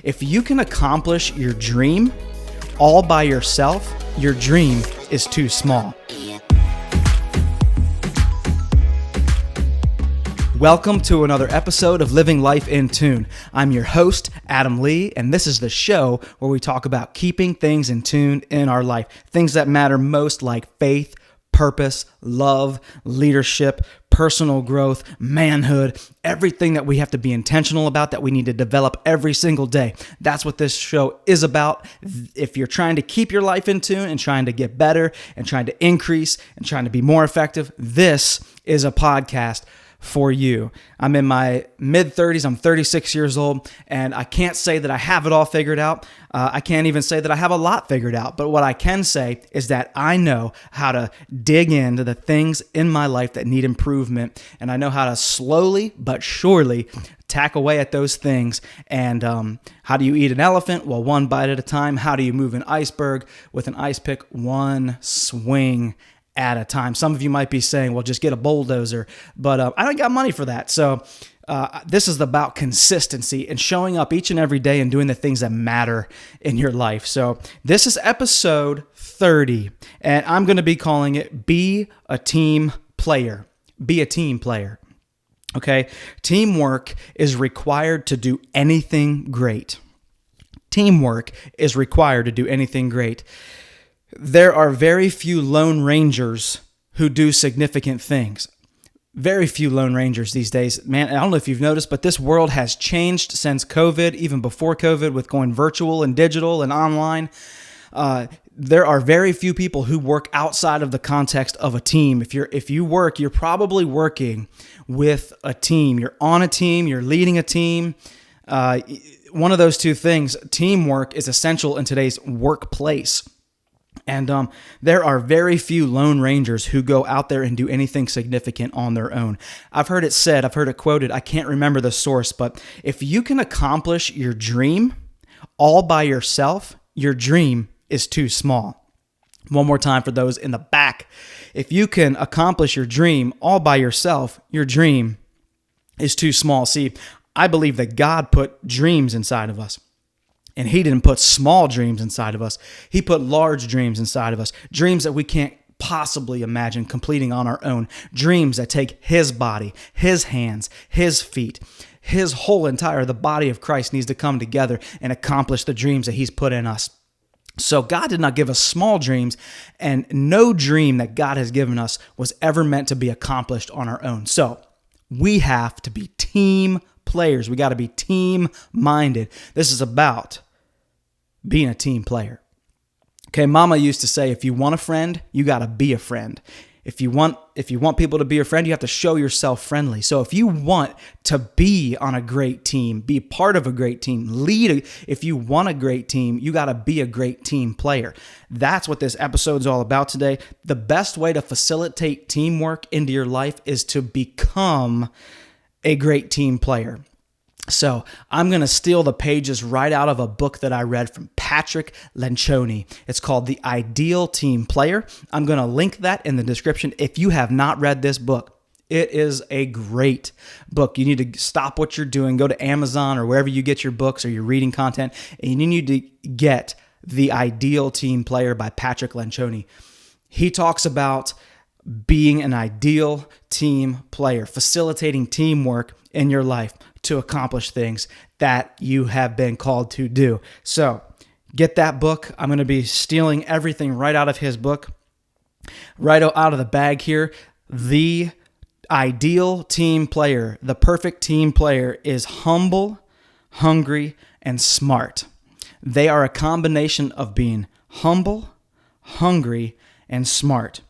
If you can accomplish your dream all by yourself, your dream is too small. Welcome to another episode of Living Life in Tune. I'm your host, Adam Lee, and this is the show where we talk about keeping things in tune in our life. Things that matter most, like faith, purpose, love, leadership, personal growth, manhood, everything that we have to be intentional about, that we need to develop every single day. That's what this show is about. If you're trying to keep your life in tune and trying to get better and trying to increase and trying to be more effective, this is a podcast for you. I'm in my mid-30s. I'm 36 years old, and I can't say that I have it all figured out. I can't even say that I have a lot figured out. But what I can say is that I know how to dig into the things in my life that need improvement, and I know how to slowly but surely tack away at those things. And how do you eat an elephant? Well, one bite at a time. How do you move an iceberg with an ice pick? One swing at a time. Some of you might be saying, well, just get a bulldozer, but I don't got money for that. So this is about consistency and showing up each and every day and doing the things that matter in your life. So this is episode 30, and I'm going to be calling it Be a Team Player. Be a team player. Okay? Teamwork is required to do anything great. Teamwork is required to do anything great. There are very few Lone Rangers who do significant things. Very few Lone Rangers these days. Man, I don't know if you've noticed, but this world has changed since COVID, even before COVID, with going virtual and digital and online. There are very few people who work outside of the context of a team. If you work, you're probably working with a team. You're on a team, you're leading a team. One of those two things, teamwork, is essential in today's workplace. And there are very few Lone Rangers who go out there and do anything significant on their own. I've heard it said, I've heard it quoted, I can't remember the source, but if you can accomplish your dream all by yourself, your dream is too small. One more time for those in the back. If you can accomplish your dream all by yourself, your dream is too small. See, I believe that God put dreams inside of us. And he didn't put small dreams inside of us. He put large dreams inside of us. Dreams that we can't possibly imagine completing on our own. Dreams that take his body, his hands, his feet, his whole the body of Christ needs to come together and accomplish the dreams that he's put in us. So God did not give us small dreams, and no dream that God has given us was ever meant to be accomplished on our own. So we have to be team players. We got to be team-minded. This is about being a team player. Okay, Mama used to say, if you want a friend, you got to be a friend. If you want people to be your friend, you have to show yourself friendly. So if you want to be on a great team, be part of a great team, if you want a great team, you got to be a great team player. That's what this episode is all about today. The best way to facilitate teamwork into your life is to become a great team player. So I'm going to steal the pages right out of a book that I read from Patrick Lencioni. It's called The Ideal Team Player. I'm going to link that in the description if you have not read this book. It is a great book. You need to stop what you're doing, go to Amazon or wherever you get your books or your reading content, and you need to get The Ideal Team Player by Patrick Lencioni. He talks about being an ideal team player, facilitating teamwork in your life to accomplish things that you have been called to do. So get that book. I'm going to be stealing everything right out of his book, right out of the bag here. The ideal team player, the perfect team player, is humble, hungry, and smart. They are a combination of being humble, hungry, and smart.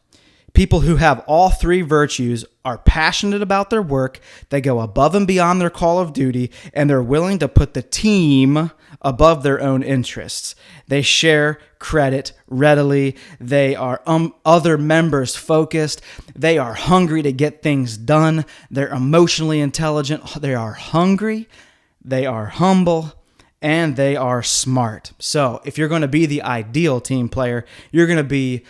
People who have all three virtues are passionate about their work, they go above and beyond their call of duty, and they're willing to put the team above their own interests. They share credit readily. They are other members focused. They are hungry to get things done. They're emotionally intelligent. They are hungry. They are humble. And they are smart. So if you're going to be the ideal team player, you're going to be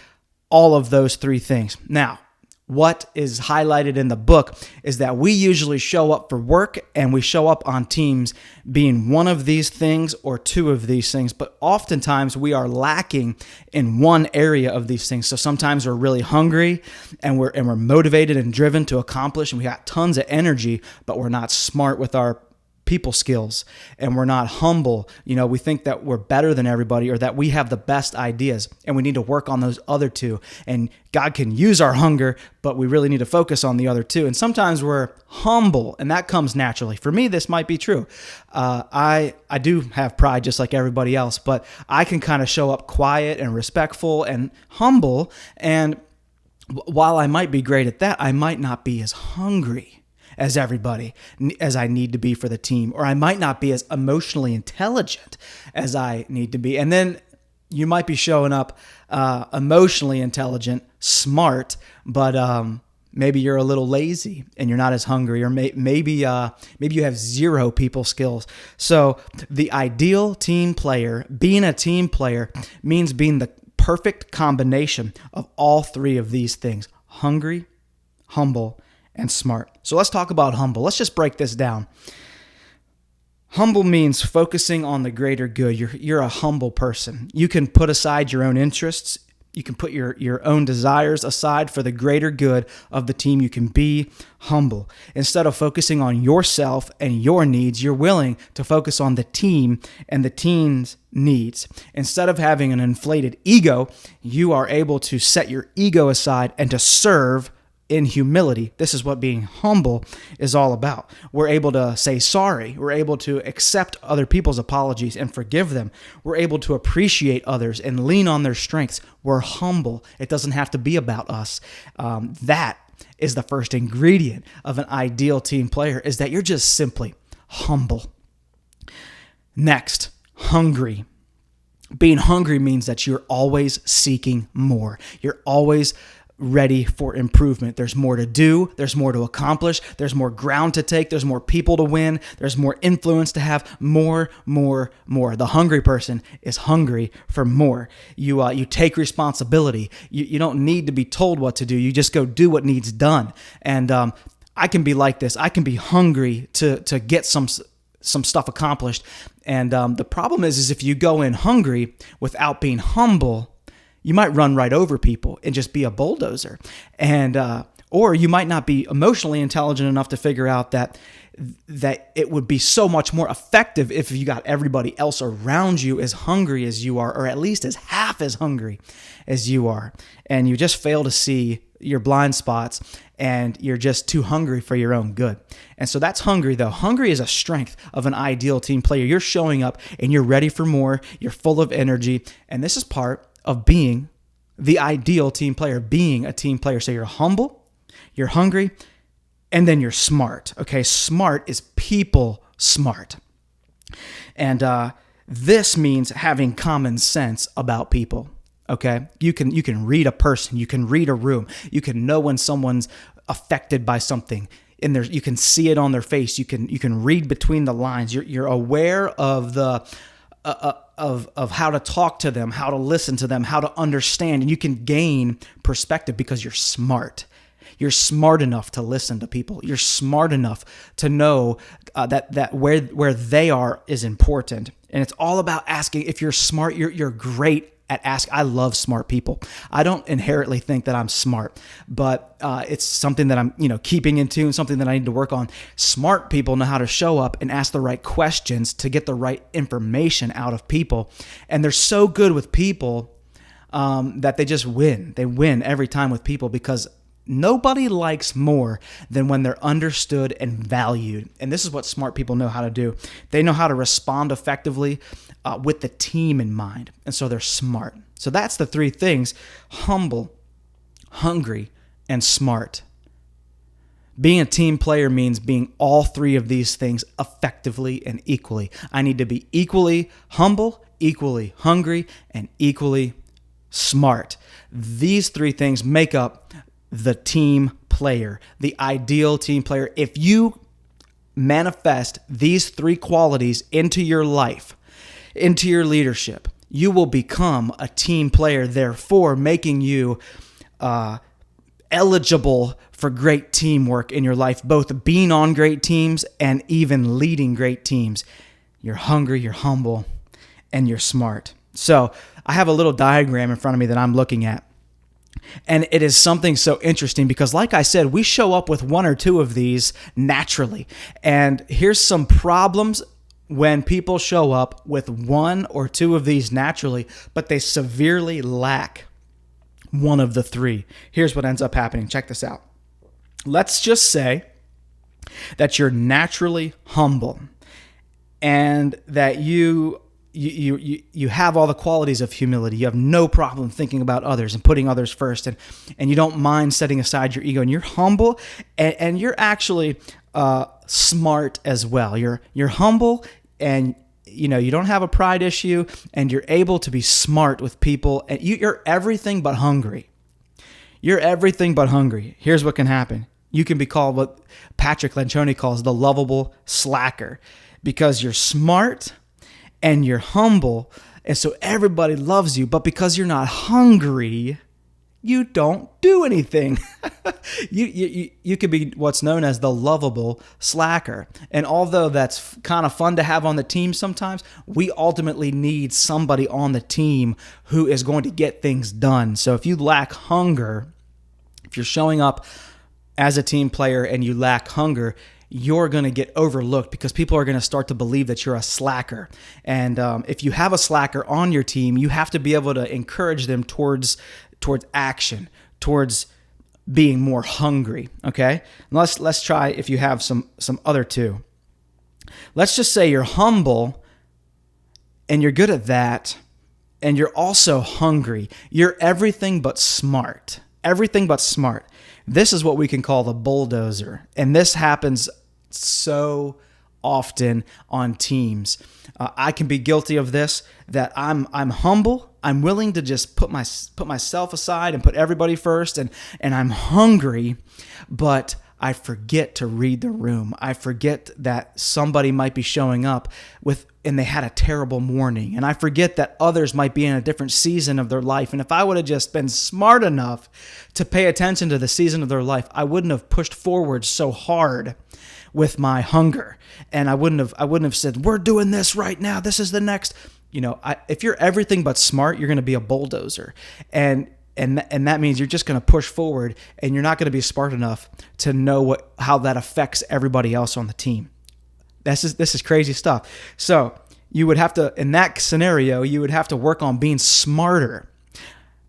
all of those three things. Now, what is highlighted in the book is that we usually show up for work and we show up on teams being one of these things or two of these things, but oftentimes we are lacking in one area of these things. So sometimes we're really hungry and we're motivated and driven to accomplish, and we got tons of energy, but we're not smart with our people skills, and we're not humble. We think that we're better than everybody or that we have the best ideas, and we need to work on those other two. And God can use our hunger, but we really need to focus on the other two. And sometimes we're humble, and that comes naturally. For me, this might be true. I do have pride just like everybody else, but I can kind of show up quiet and respectful and humble. And while I might be great at that, I might not be as hungry as everybody, as I need to be for the team, or I might not be as emotionally intelligent as I need to be. And then you might be showing up emotionally intelligent, smart, but maybe you're a little lazy and you're not as hungry, or maybe you have zero people skills. So the ideal team player, being a team player, means being the perfect combination of all three of these things: hungry, humble, and smart. So let's talk about humble. Let's just break this down. Humble means focusing on the greater good. You're a humble person. You can put aside your own interests. You can put your own desires aside for the greater good of the team. You can be humble. Instead of focusing on yourself and your needs, you're willing to focus on the team and the team's needs. Instead of having an inflated ego, you are able to set your ego aside and to serve in humility. This is what being humble is all about. We're able to say sorry. We're able to accept other people's apologies and forgive them. We're able to appreciate others and lean on their strengths. We're humble. It doesn't have to be about us. That is the first ingredient of an ideal team player, is that you're just simply humble. Next, hungry. Being hungry means that you're always seeking more. You're always ready for improvement. There's more to do. There's more to accomplish. There's more ground to take. There's more people to win. There's more influence to have. More. The hungry person is hungry for more. You take responsibility. You don't need to be told what to do. You just go do what needs done. And I can be like this. I can be hungry to get some stuff accomplished. And the problem is if you go in hungry without being humble, you might run right over people and just be a bulldozer. And or you might not be emotionally intelligent enough to figure out that it would be so much more effective if you got everybody else around you as hungry as you are, or at least as half as hungry as you are. And you just fail to see your blind spots, and you're just too hungry for your own good. And so that's hungry, though. Hungry is a strength of an ideal team player. You're showing up and you're ready for more. You're full of energy. And this is part of being the ideal team player, being a team player. So you're humble, you're hungry, and then you're smart. Okay, smart is people smart. And this means having common sense about people. Okay, you can read a person, you can read a room, you can know when someone's affected by something. In there, you can see it on their face. You can read between the lines. You're aware of the of how to talk to them, how to listen to them, how to understand, and you can gain perspective because you're smart. You're smart enough to listen to people. You're smart enough to know that where they are is important. And it's all about asking. If you're smart, you're great at asking. I love smart people. I don't inherently think that I'm smart, but it's something that I'm keeping in tune, something that I need to work on. Smart people know how to show up and ask the right questions to get the right information out of people. And they're so good with people that they just win. They win every time with people because nobody likes more than when they're understood and valued. And this is what smart people know how to do. They know how to respond effectively with the team in mind. And so they're smart. So that's the three things: humble, hungry, and smart. Being a team player means being all three of these things effectively and equally. I need to be equally humble, equally hungry, and equally smart. These three things make up the team player, the ideal team player. If you manifest these three qualities into your life, into your leadership, you will become a team player, therefore making you eligible for great teamwork in your life, both being on great teams and even leading great teams. You're hungry, you're humble, and you're smart. So I have a little diagram in front of me that I'm looking at. And it is something so interesting because, like I said, we show up with one or two of these naturally. And here's some problems when people show up with one or two of these naturally, but they severely lack one of the three. Here's what ends up happening. Check this out. Let's just say that you're naturally humble and that you have all the qualities of humility. You have no problem thinking about others and putting others first, and you don't mind setting aside your ego, and you're humble, and you're actually smart as well. You're humble, and you don't have a pride issue, and you're able to be smart with people, and you're everything but hungry. You're everything but hungry. Here's what can happen. You can be called what Patrick Lencioni calls the lovable slacker, because you're smart and you're humble, and so everybody loves you, but because you're not hungry, you don't do anything. You could be what's known as the lovable slacker. And although that's kind of fun to have on the team sometimes, we ultimately need somebody on the team who is going to get things done. So if you lack hunger, if you're showing up as a team player and you lack hunger, you're going to get overlooked because people are going to start to believe that you're a slacker. And if you have a slacker on your team, you have to be able to encourage them towards action, towards being more hungry. Okay, let's try if you have some other two. Let's just say you're humble and you're good at that, and you're also hungry. You're everything but smart. Everything but smart. This is what we can call the bulldozer. And this happens so often on teams. I can be guilty of this, that I'm humble. I'm willing to just put myself aside and put everybody first, and I'm hungry, but I forget to read the room. I forget that somebody might be showing up and they had a terrible morning. And I forget that others might be in a different season of their life. And if I would have just been smart enough to pay attention to the season of their life, I wouldn't have pushed forward so hard with my hunger. And I wouldn't have said, we're doing this right now. This is the next. If you're everything but smart, you're going to be a bulldozer. And that means you're just going to push forward, and you're not going to be smart enough to know how that affects everybody else on the team. This is crazy stuff. So you would have to, in that scenario, you would have to work on being smarter.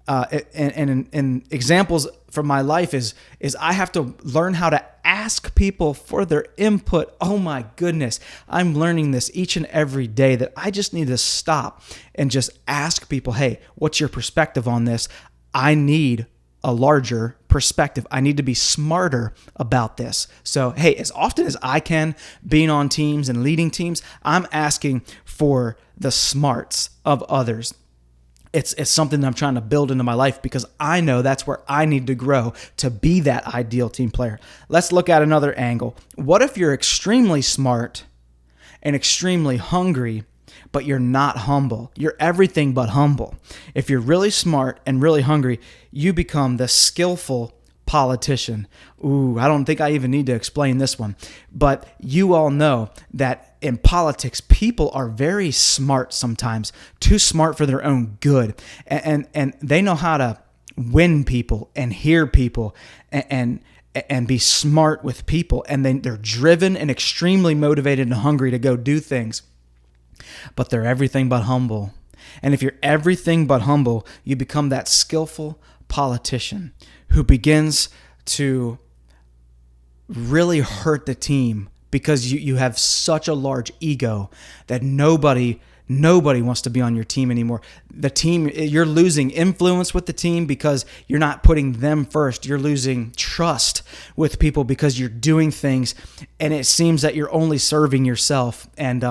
And examples from my life is I have to learn how to ask people for their input. Oh my goodness. I'm learning this each and every day, that I just need to stop and just ask people, hey, what's your perspective on this? I need a larger perspective. I need to be smarter about this. So, hey, as often as I can, being on teams and leading teams, I'm asking for the smarts of others. It's something that I'm trying to build into my life, because I know that's where I need to grow to be that ideal team player. Let's look at another angle. What if you're extremely smart and extremely hungry, but you're not humble? You're everything but humble. If you're really smart and really hungry, you become the skillful politician. Ooh, I don't think I even need to explain this one. But you all know that in politics, people are very smart sometimes, too smart for their own good. And they know how to win people and hear people and be smart with people. And they're driven and extremely motivated and hungry to go do things. But they're everything but humble. And if you're everything but humble, you become that skillful politician who begins to really hurt the team, because you have such a large ego that nobody wants to be on your team anymore. The team, you're losing influence with the team because you're not putting them first. You're losing trust with people because you're doing things and it seems that you're only serving yourself. And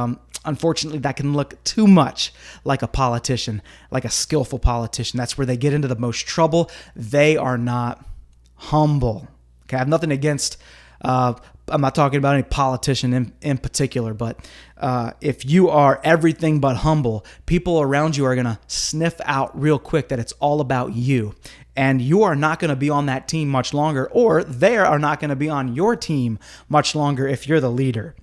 unfortunately, that can look too much like a politician, like a skillful politician. That's where they get into the most trouble. They are not humble. Okay, I have nothing against I'm not talking about any politician in particular, but if you are everything but humble, people around you are going to sniff out real quick that it's all about you. And you are not going to be on that team much longer, or they are not going to be on your team much longer if you're the leader.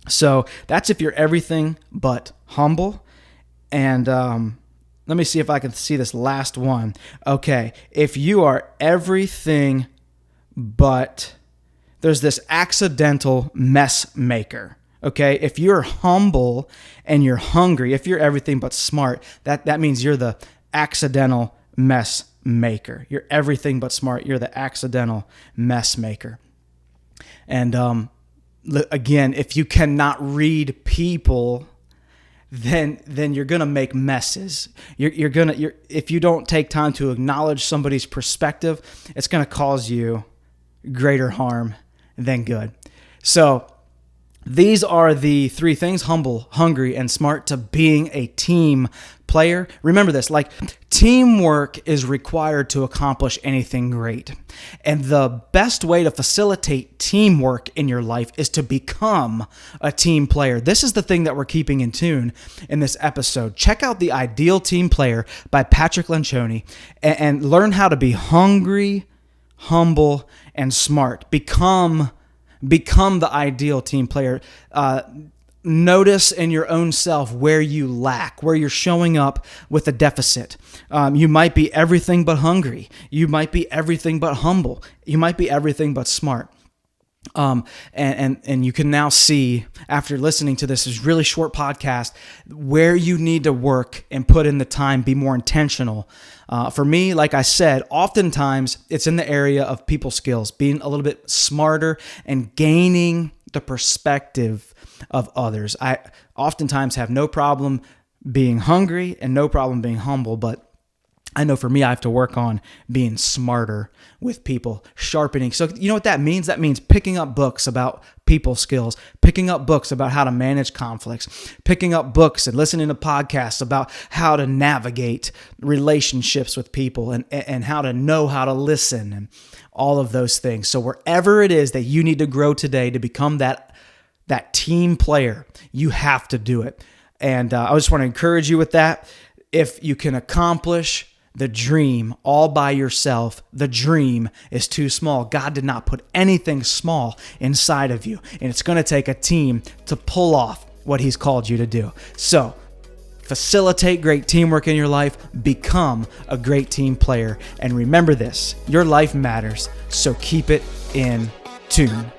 So that's if you're everything but humble. And let me see if I can see this last one. Okay, if you are everything but there's this accidental mess maker. Okay, if you're humble and you're hungry, if you're everything but smart, that means you're the accidental mess maker. You're everything but smart. You're the accidental mess maker. And again, if you cannot read people, then you're gonna make messes. If you don't take time to acknowledge somebody's perspective, it's gonna cause you greater harm than good. So these are the three things: humble, hungry, and smart, to being a team player. Remember this, like, teamwork is required to accomplish anything great. And the best way to facilitate teamwork in your life is to become a team player. This is the thing that we're keeping in tune in this episode. Check out The Ideal Team Player by Patrick Lencioni and learn how to be hungry, humble, and smart. Become the ideal team player. Notice in your own self where you lack, where you're showing up with a deficit. You might be everything but hungry. You might be everything but humble. You might be everything but smart. And you can now see, after listening to this really short podcast, where you need to work and put in the time, be more intentional. For me, like I said, oftentimes it's in the area of people skills, being a little bit smarter and gaining the perspective of others. I oftentimes have no problem being hungry and no problem being humble, but I know for me, I have to work on being smarter with people, sharpening. So you know what that means? That means picking up books about people skills, picking up books about how to manage conflicts, picking up books and listening to podcasts about how to navigate relationships with people and how to know how to listen and all of those things. So wherever it is that you need to grow today to become that team player, you have to do it. And I just want to encourage you with that. If you can accomplish the dream all by yourself, the dream is too small. God did not put anything small inside of you, and it's going to take a team to pull off what He's called you to do. So facilitate great teamwork in your life, become a great team player, and remember this: your life matters, so keep it in tune.